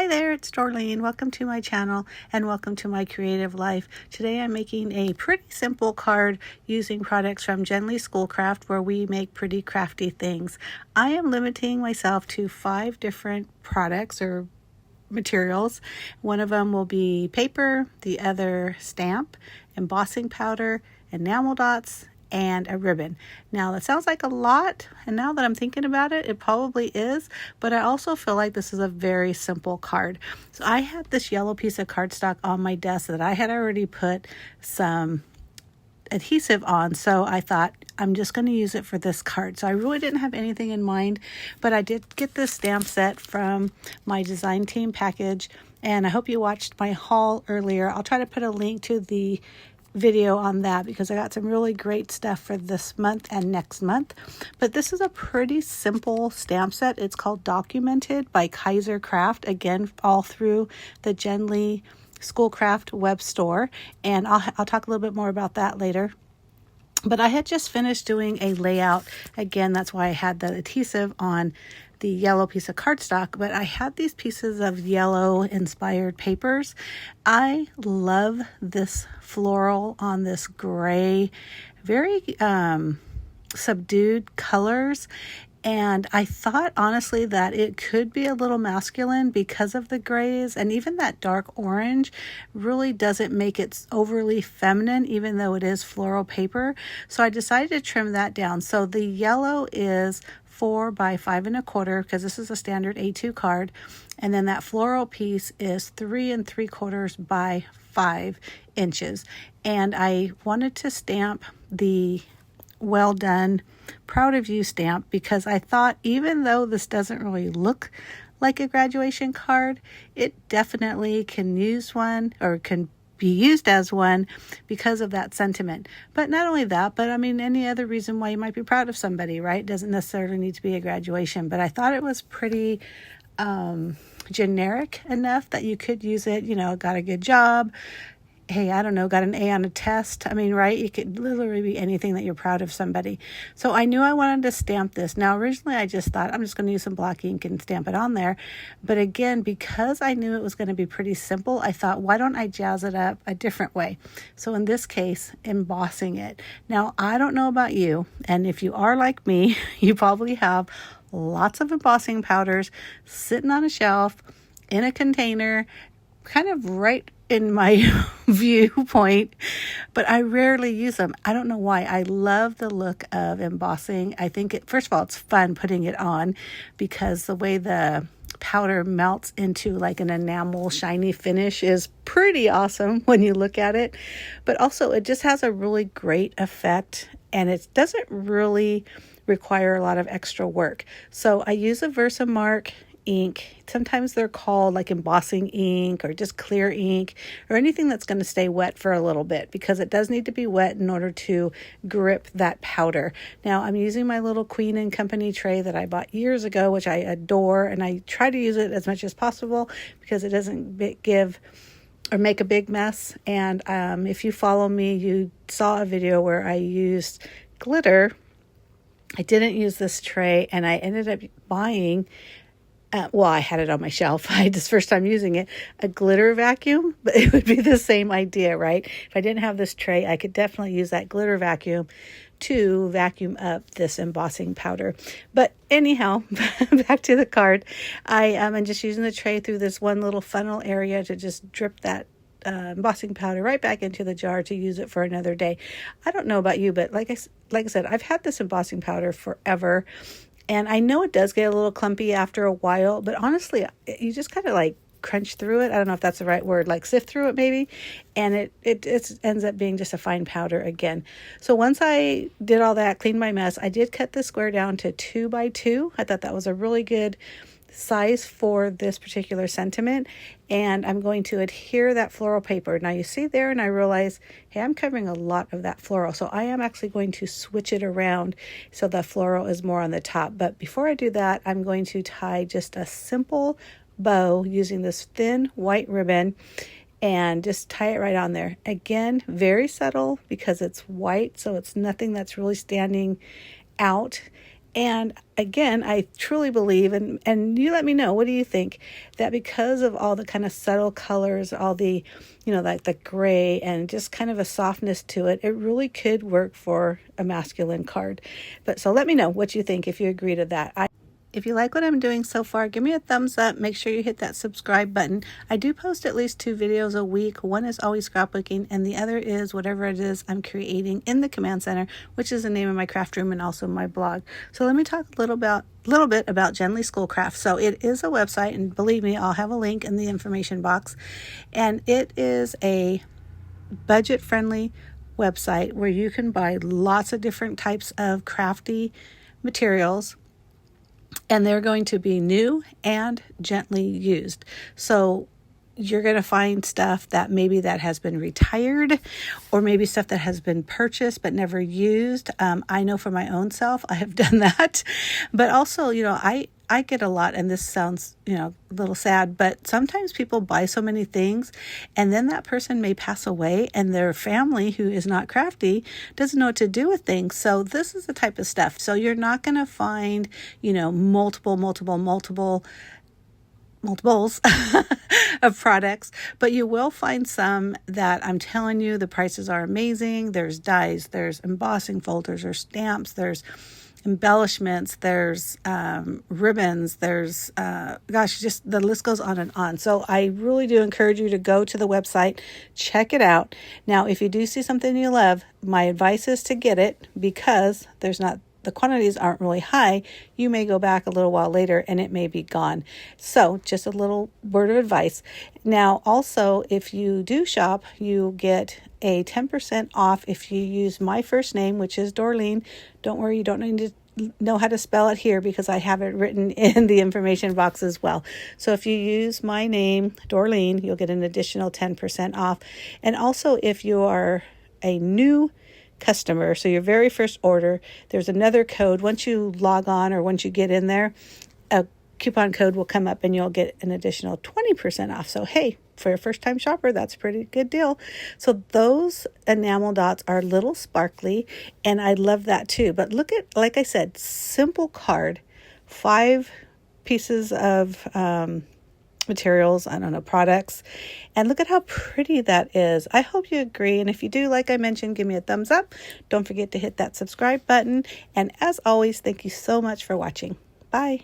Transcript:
Hi there, it's Dorleen. Welcome to my channel and welcome to my creative life. Today I'm making a pretty simple card using products from Jenlee Schoolcraft where we make pretty crafty things. I am limiting myself to 5 different products or materials. One of them will be paper, the other stamp, embossing powder, enamel dots, and a ribbon. Now that sounds like a lot, and now that I'm thinking about it, it probably is, but I also feel like this is a very simple card. So I had this yellow piece of cardstock on my desk that I had already put some adhesive on, so I thought I'm just going to use it for this card. So I really didn't have anything in mind, but I did get this stamp set from my design team package, and I hope you watched my haul earlier. I'll try to put a link to the video on that because I got some really great stuff for this month and next month. But this is a pretty simple stamp set. It's called Documented by Craft, again all through the Jenlee Schoolcraft web store, and I'll talk a little bit more about that later. But I had just finished doing a layout. Again, that's why I had the adhesive on the yellow piece of cardstock, but I had these pieces of yellow inspired papers. I love this floral on this gray, very subdued colors. And I thought honestly that it could be a little masculine because of the grays, and even that dark orange really doesn't make it overly feminine, even though it is floral paper. So I decided to trim that down. So the yellow is 4 by 5 1/4 because this is a standard A2 card, and then that floral piece is 3 3/4 by 5 inches. And I wanted to stamp the well done, proud of you stamp because I thought even though this doesn't really look like a graduation card, it definitely can use one or can be used as one because of that sentiment. But not only that, but I mean any other reason why you might be proud of somebody, right? It doesn't necessarily need to be a graduation, but I thought it was pretty generic enough that you could use it, got a good job. Hey, I don't know, got an A on a test. I mean, right? It could literally be anything that you're proud of somebody. So I knew I wanted to stamp this. Now, originally I just thought I'm just going to use some black ink and stamp it on there. But again, because I knew it was going to be pretty simple, I thought, why don't I jazz it up a different way? So in this case, embossing it. Now, I don't know about you, and if you are like me, you probably have lots of embossing powders sitting on a shelf in a container, kind of right in my viewpoint, but I rarely use them. I don't know why. I love the look of embossing. I think first of all, it's fun putting it on because the way the powder melts into like an enamel shiny finish is pretty awesome when you look at it. But also it just has a really great effect, and it doesn't really require a lot of extra work. So I use a Versamark ink. Sometimes they're called like embossing ink or just clear ink or anything that's going to stay wet for a little bit, because it does need to be wet in order to grip that powder. Now I'm using my little Queen & Company tray that I bought years ago, which I adore, and I try to use it as much as possible because it doesn't give or make a big mess. And if you follow me, you saw a video where I used glitter. I didn't use this tray, and I ended up buying I had it on my shelf. I just first time using it, a glitter vacuum, but it would be the same idea, right? If I didn't have this tray, I could definitely use that glitter vacuum to vacuum up this embossing powder. But anyhow, back to the card. I am just using the tray through this one little funnel area to just drip that embossing powder right back into the jar to use it for another day. I don't know about you, but like I said, I've had this embossing powder forever. And I know it does get a little clumpy after a while, but honestly, you just kind of like crunch through it. I don't know if that's the right word, like sift through it maybe. And it ends up being just a fine powder again. So once I did all that, cleaned my mess, I did cut the square down to 2 by 2. I thought that was a really good size for this particular sentiment, and I'm going to adhere that floral paper. Now you see there, and I realize, hey, I'm covering a lot of that floral, so I am actually going to switch it around so the floral is more on the top. But before I do that, I'm going to tie just a simple bow using this thin white ribbon and just tie it right on there. Again, very subtle because it's white, so it's nothing that's really standing out. And again, I truly believe, and you let me know, what do you think, that because of all the kind of subtle colors, all the, like the gray and just kind of a softness to it, it really could work for a masculine card. But so let me know what you think, if you agree to that. If you like what I'm doing so far, give me a thumbs up. Make sure you hit that subscribe button. I do post at least 2 videos a week. One is always scrapbooking, and the other is whatever it is I'm creating in the command center, which is the name of my craft room and also my blog. So let me talk a little bit about Jenlee Schoolcraft. So it is a website, and believe me, I'll have a link in the information box. And it is a budget-friendly website where you can buy lots of different types of crafty materials, and they're going to be new and gently used. So you're going to find stuff that maybe that has been retired, or maybe stuff that has been purchased but never used. I know for my own self, I have done that. But also, I get a lot, and this sounds, a little sad, but sometimes people buy so many things, and then that person may pass away, and their family, who is not crafty, doesn't know what to do with things. So this is the type of stuff. So you're not going to find, multiples of products, but you will find some that I'm telling you, the prices are amazing. There's dies, there's embossing folders, or stamps, there's embellishments, there's ribbons, there's just the list goes on and on. So I really do encourage you to go to the website, check it out. Now, if you do see something you love, my advice is to get it, because the quantities aren't really high. You may go back a little while later and it may be gone. So just a little word of advice. Now, also, if you do shop, you get a 10% off if you use my first name, which is Dorleen. Don't worry, you don't need to know how to spell it here, because I have it written in the information box as well. So if you use my name, Dorleen, you'll get an additional 10% off. And also, if you are a new customer, so your very first order, there's another code. Once you log on, or once you get in there, a coupon code will come up and you'll get an additional 20% off. So hey, for a first time shopper, that's a pretty good deal. So those enamel dots are little sparkly, and I love that too. But look at, like I said, simple card, 5 pieces of materials, products, and look at how pretty that is. I hope you agree, and if you do, like I mentioned, give me a thumbs up. Don't forget to hit that subscribe button, and as always, thank you so much for watching. Bye.